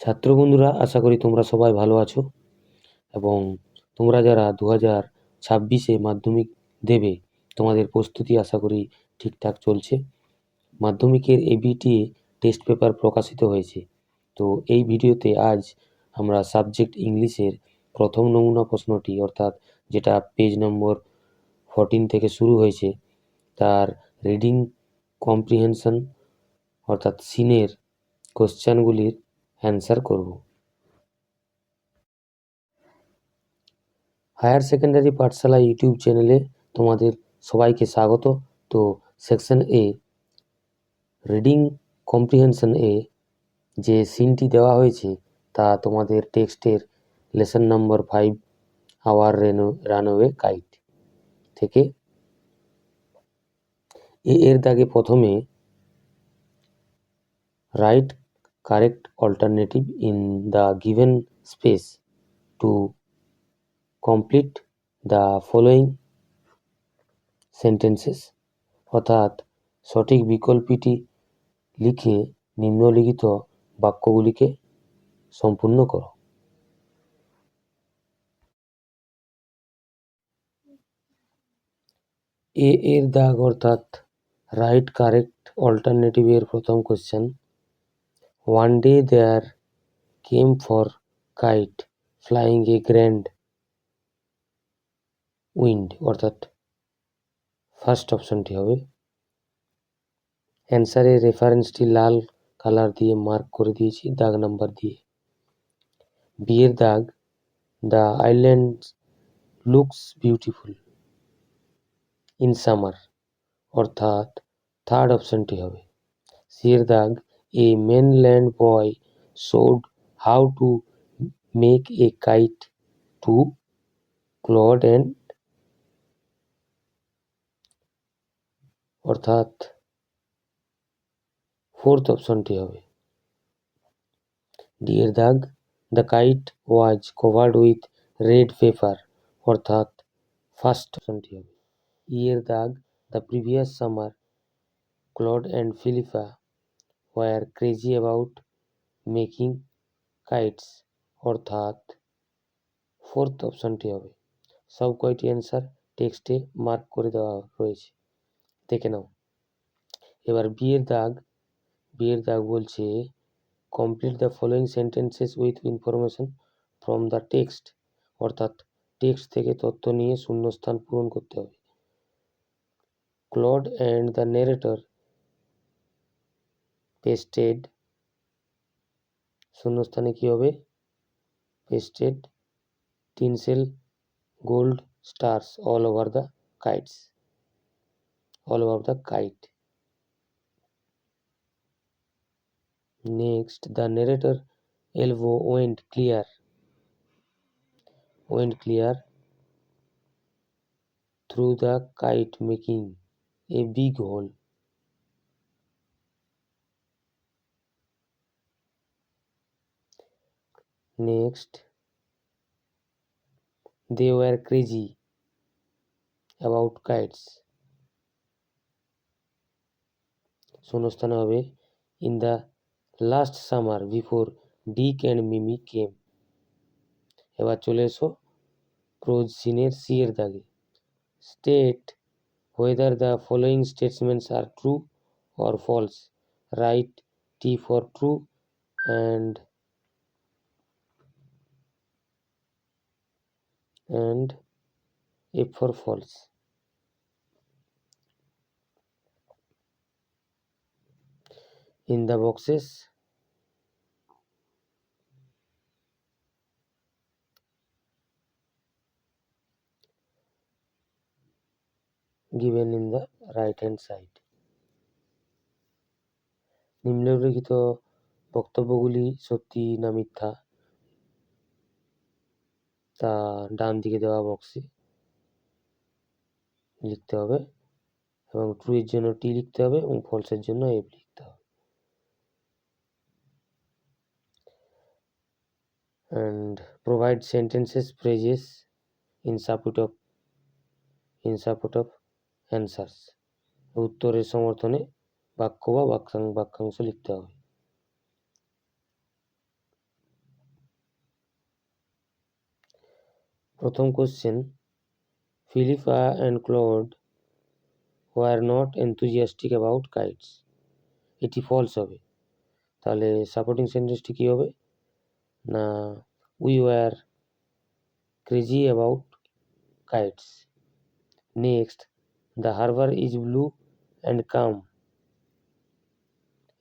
ছাত্র বন্ধুরা, আশা করি তোমরা সবাই ভালো আছো এবং তোমরা যারা 2026-এ মাধ্যমিক দেবে তোমাদের প্রস্তুতি আশা করি ঠিকঠাক চলছে। মাধ্যমিকের এবিটিএ টেস্ট পেপার প্রকাশিত হয়েছে। তো এই ভিডিওতে আজ আমরা সাবজেক্ট ইংলিশের প্রথম নমুনা প্রশ্নটি, অর্থাৎ যেটা পেজ নম্বর 14 থেকে শুরু হয়েছে, তার রিডিং কম্প্রিহেনশন অর্থাৎ সিনের কোশ্চেনগুলির অ্যান্সার করব। হায়ার সেকেন্ডারি পাঠশালা ইউটিউব চ্যানেলে তোমাদের সবাইকে স্বাগত। তো সেকশন এ রিডিং কম্প্রিহেনশন এ যে সিনটি দেওয়া হয়েছে তা তোমাদের টেক্সটের lesson number 5 our runaway kite থেকে। এর দাগে প্রথমে write correct alternative in the given space to complete the following sentences, অর্থাৎ সঠিক বিকল্পটি লিখে নিম্নলিখিত বাক্যগুলিকে সম্পূর্ণ করো। এর দাগ অর্থাৎ রাইট কারেক্ট অল্টারনেটিভের প্রথম question, one day there came for kite flying a grand wind, অর্থাৎ ফার্স্ট অপশনটি হবে। অ্যান্সারের রেফারেন্সটি লাল কালার দিয়ে মার্ক করে দিয়েছি দাগ নাম্বার দিয়ে। বিয়ের দাগ the island looks beautiful in summer, অর্থাৎ থার্ড অপশনটি হবে। সিয়ের দাগ a mainland boy showed how to make a kite to Claude and, অর্থাৎ ফোর্থ অপশনটি হবে। ডি এর দাগ the kite was covered with red paper, অর্থাৎ ফার্স্ট অপশনটি হবে। ই এর দাগ the previous summer Claude and Philippa were crazy about making kites, অর্থাৎ ফোর্থ অপশনটি হবে। সব কয়টি অ্যান্সার টেক্সটে মার্ক করে দেওয়া রয়েছে, দেখে নাও। এবার বিয়ের দাগ বলছে complete the following sentences with information from the text, অর্থাৎ টেক্সট থেকে তথ্য নিয়ে শূন্যস্থান পূরণ করতে হবে। Claude and the narrator pasted, শূন্যস্থানে কি হবে? Pasted tinsel gold stars all over the kite. Next, the narrator elbow went clear through the kite, making a big hole. Next, they were crazy about kites. শূন্যস্থানে হবে in the last summer before Dick and Mimi came. এবার চলে এসো pros সিনের C এর দাগে। State whether the following statements are true or false. Write T for true and F for false. In the boxes given in the right hand side. নিম্নলিখিত বক্তব্যগুলি সত্যি না মিথ্যা তা ডান দিকে দেওয়া বক্সে লিখতে হবে এবং ট্রু এর জন্য টি লিখতে হবে এবং ফলসের জন্য এফ লিখতে হবে। and provide sentences phrases in support of answers. উত্তরের সমর্থনে বাক্য বা বাক্যাংশ লিখতে হবে। প্রথম question, Philippa and Claude were not enthusiastic about kites, এটি ফলস হবে। তাহলে সাপোর্টিং সেন্টেন্সটি কী হবে না, we were crazy about kites. Next, the harbour is blue and calm,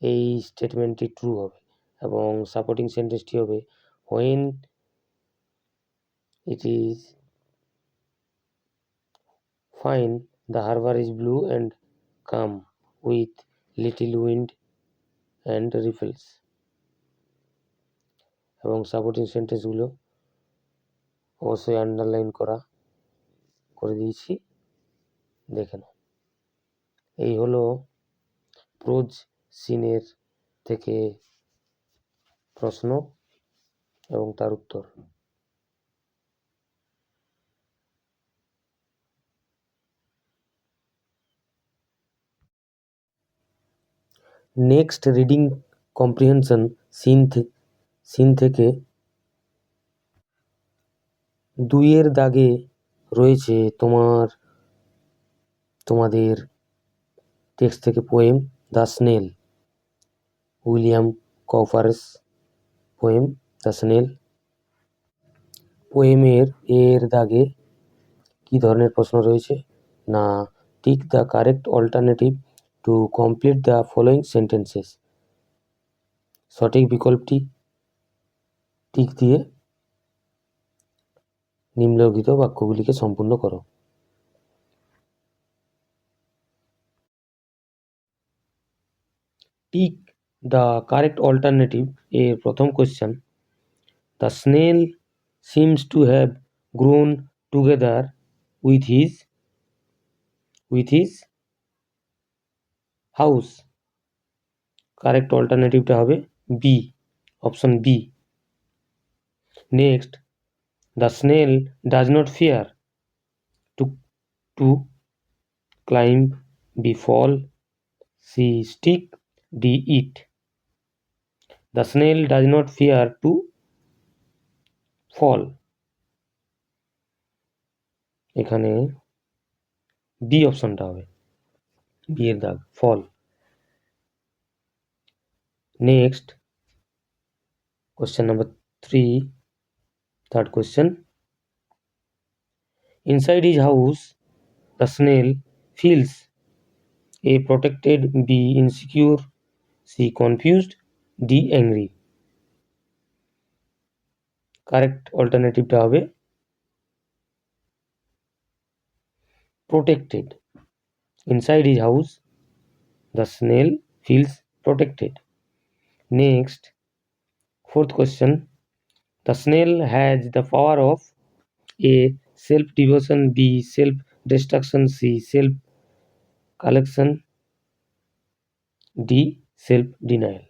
এই স্টেটমেন্টটি ট্রু হবে এবং সাপোর্টিং সেন্টেন্সটি হবে when it is fine the harbour is blue and calm with little wind and ripples. এবং সাপোর্টিং সেন্টেন্সগুলো অবশ্যই আন্ডারলাইন করে দিয়েছি, দেখে নাও। এই হলো প্রোজ সিনের থেকে প্রশ্ন এবং তার উত্তর। নেক্সট রিডিং কম্প্রিহেনশন সিন থেকে 2 দাগে রয়েছে তোমাদের টেক্সট থেকে পোয়েম দ্য স্নেল, উইলিয়াম কউপারের পোয়েম দ্য স্নেল। পোয়েমের দাগে কি ধরনের প্রশ্ন রয়েছে না, tick the correct alternative to complete the following sentences, সঠিক বিকল্পটি টিক দিয়ে নিম্নলিখিত বাক্যগুলিকে সম্পূর্ণ করো। টিক দ্য কারেক্ট অল্টারনেটিভ এর প্রথম question, the snail seems to have grown together with his house, correct অল্টারনেটিভটা হবে B, option B. Next, the snail does not fear to climb, B fall, C stick, D eat. The snail does not fear to fall, এখানে B অপশনটা হবে, B এর দাগ fall. Next question number 3, third question, inside his house the snail feels A protected, B insecure, C confused, D angry. Correct অল্টারনেটিভটা হবে protected. Inside his house the snail feels protected. Next, fourth question, the snail has the power of A self devotion, B self destruction, C self collection, D self denial.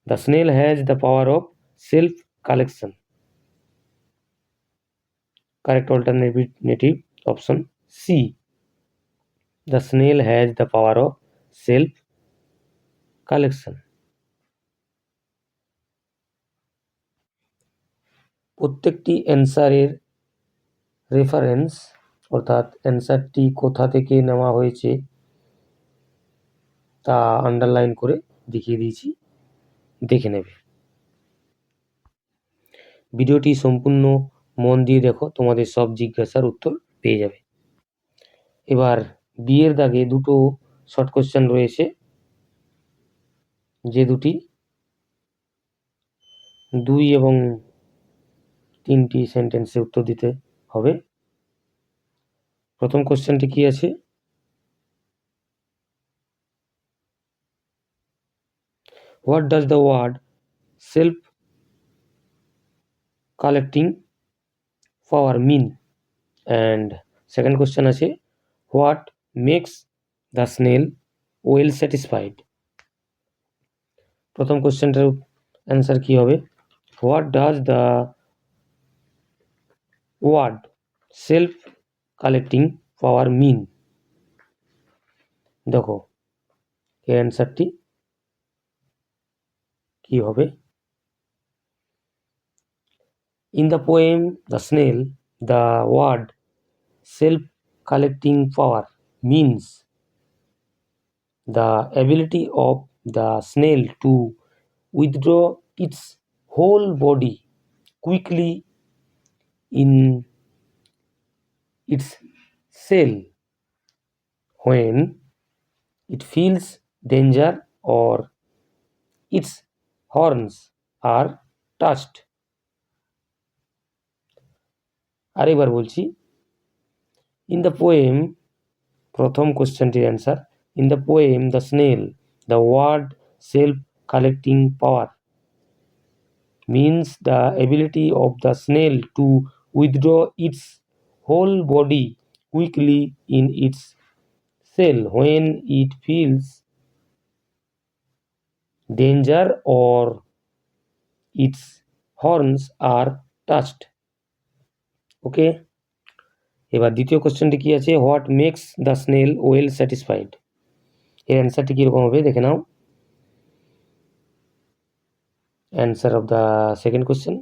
The snail has the power of self collection. Correct alternative option C. The snail has the power of self collection. প্রত্যেকটি অ্যান্সারের reference অর্থাৎ অ্যান্সারটি কোথা থেকে নেওয়া হয়েছে তা underline করে দেখিয়ে দিয়েছি, দেখে নেবে। ভিডিওটি সম্পূর্ণ মন দিয়ে দেখো, তোমাদের সব জিজ্ঞাসার উত্তর পেয়ে যাবে। এবার বিয়ের দাগে দুটো শর্ট কোশ্চেন রয়েছে, যে দুটি 2 এবং 3টি সেন্টেন্সে উত্তর দিতে হবে। প্রথম কোশ্চেনটি কি আছে, what does the word self collecting power mean, and second question আছে what makes the snail well satisfied. প্রথম কোশ্চেনটার অ্যান্সার কি হবে, what does the word self collecting power mean. দেখো এর অ্যান্সারটি কি হবে, In the poem The Snail, the word self-collecting power means the ability of the snail to withdraw its whole body quickly in its shell when it feels danger or its horns are touched. আরেকবার বলছি, in the poem, প্রথম কোশ্চেনটির answer, in the poem The Snail, the word self-collecting power means the ability of the snail to withdraw its whole body quickly in its shell when it feels danger or its horns are touched. Okay, এবার দ্বিতীয় কোশ্চেনটি কি আছে, what makes the snail well satisfied. এর অ্যান্সারটি কীরকম হবে দেখে নাও। Answer of the second question,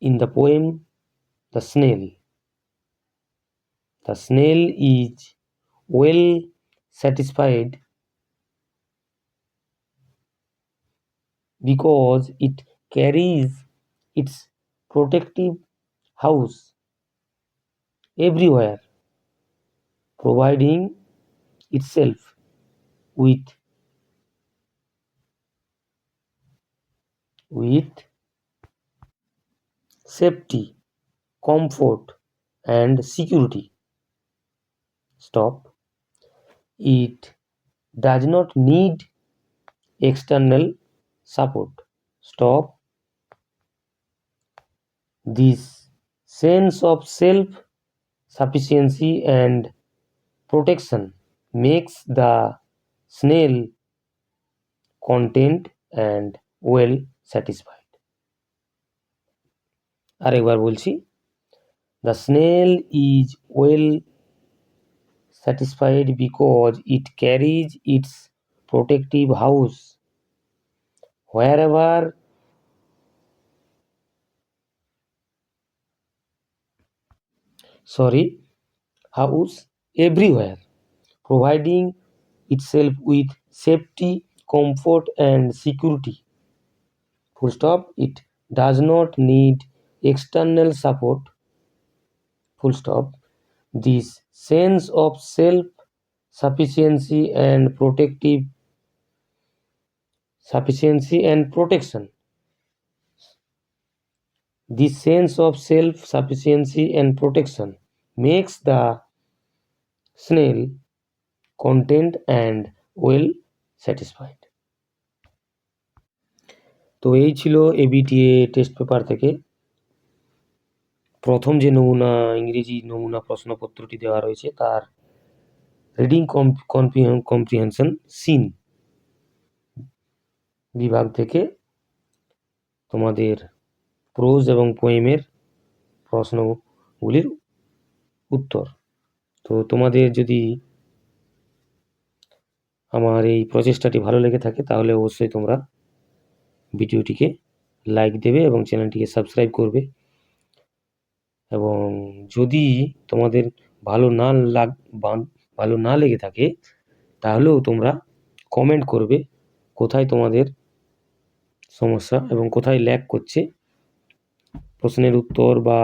in the poem The Snail, the snail is well satisfied because it carries its protective house everywhere, providing itself with safety, comfort and security. Stop. It does not need external support. Stop. This sense of self-sufficiency and protection makes the snail content and well satisfied. আরেকবার বলছি, the snail is well satisfied because it carries its protective house wherever house everywhere, providing itself with safety, comfort and security. Full stop. It does not need external support. Full stop. This sense of self-sufficiency and protection. This sense of self-sufficiency and protection makes the snail content and well satisfied. তো এই ছিল ABTA test paper থেকে প্রথম যে ইংরেজি নমুনা প্রশ্নপত্রটি দেওয়া রয়েছে তার রিডিং কম্প্রিহেনশন সিন বিভাগ থেকে তোমাদের প্রোজ এবং পোয়েমের প্রশ্নগুলির উত্তর। তো তোমাদের যদি আমার এই প্রচেষ্টাটি ভালো লেগে থাকে তাহলে অবশ্যই তোমরা ভিডিওটিকে লাইক দেবে এবং চ্যানেলটিকে সাবস্ক্রাইব করবে, এবং যদি তোমাদের ভালো না লেগে থাকে তাহলেও তোমরা কমেন্ট করবে কোথায় তোমাদের সমস্যা এবং কোথায় ল্যাগ করছে, প্রশ্নের উত্তর বা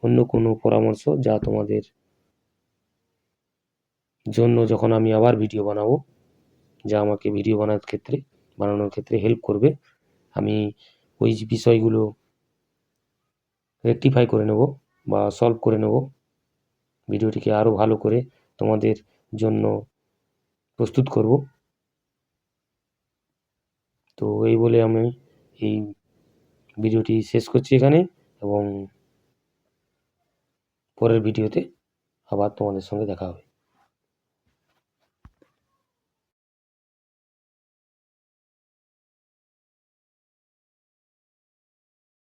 অন্য কোনো পরামর্শ যা তোমাদের জন্য যখন আমি আবার ভিডিও বানাবো, যা আমাকে ভিডিও বানানোর ক্ষেত্রে হেল্প করবে, আমি ওই বিষয়গুলো রেকটিফাই করে নেব বা সলভ করে নেব, ভিডিওটিকে আরও ভালো করে তোমাদের জন্য প্রস্তুত করব। তো এই বলে আমি এই ভিডিওটি শেষ করছি এখানে, এবং পরের ভিডিওতে আবার তোমাদের সঙ্গে দেখা হবে।